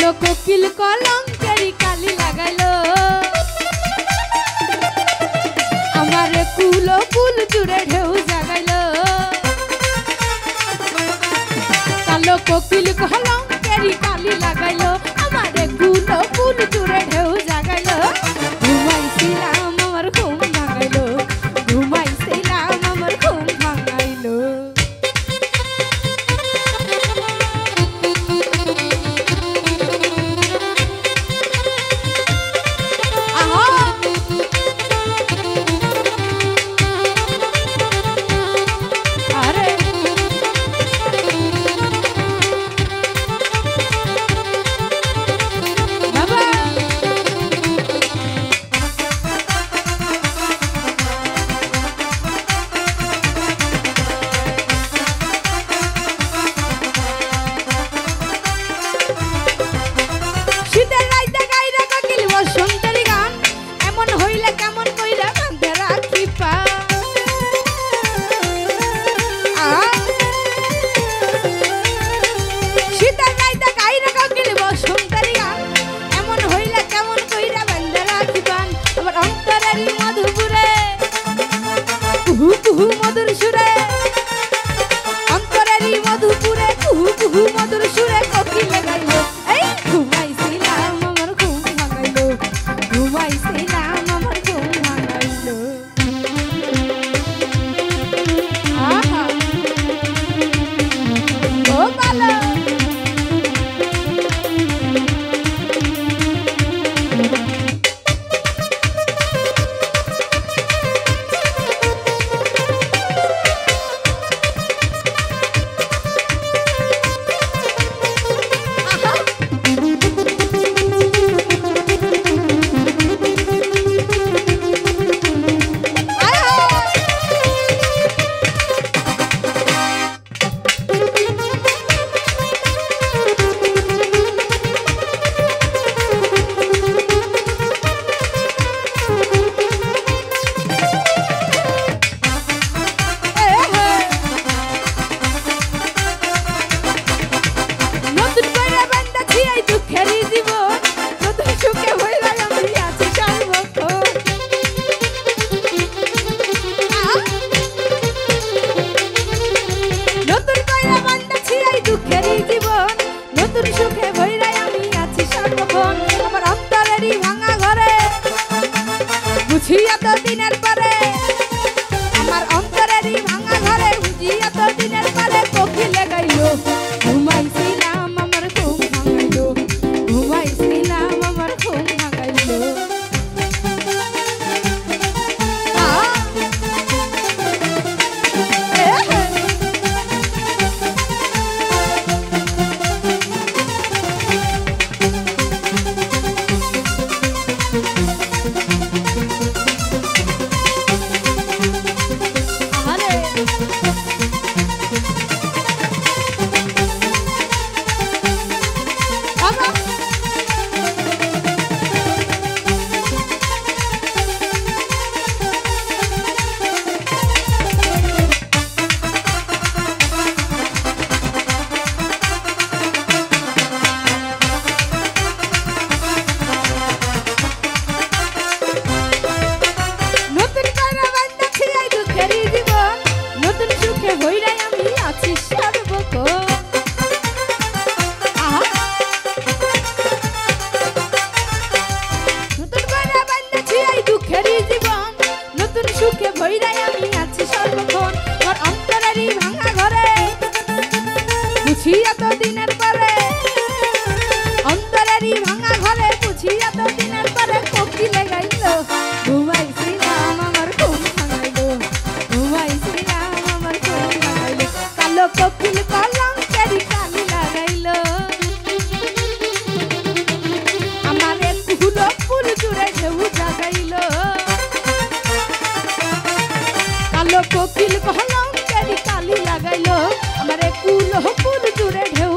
কালো কোকিল কলঙ্কেরি কালি লাগাইলো আমার কুল কুল জুড়ে ঢেউ জাগাইলো কালো কোকিল কলঙ্কেরি কালি লাগাইলো আমার কুল কুল জুড়ে ঢেউ জাগাইলো ঘুমাইছিলাম আমার ঘুম ভাঙাইলো ঘুমাইছিলাম আমার ঘুম ভাঙাইলো মধুর সুরে অন্তরেরই মধুপুরে কুহু কুহু মধুর সুরে কোকিল গাইলো এই ঘুমাইছিলাম আমার ঘুম ভাঙাইলো ঘুমাইছিলাম আমার ঘুম ভাঙাইলো আহা ও ভালো বুঝিয়া তো দিনের পরে আমার অন্তরেরই ভাঙা ঘরে বুঝিয়া তো দিনের পরে কোকিলে গাইলো ঘুমাইছিলাম আমার ঘুম ভাঙাইলো ঘুমাইছিলাম আমার ঘুম ভাঙাইলো বুঝিয়া তো দিনের পরে অন্তরেরই ভাঙা ঘরে বুঝিয়া তো দিনের পরে কোকিলে গাইলো ঘুমাইছিলাম আমার ঘুম ভাঙাইলো ঘুমাইছিলাম আমার ঘুম ভাঙাইলো কালো কোকিল কলঙ্কেরি কালি লাগাইলো আমার কুল কুল জুড়ে ঢেউ জাগাইলো কালো কোকিল কলঙ্কেরি কালি লাগাইলো আমার কুল কুল জুড়ে ঢেউ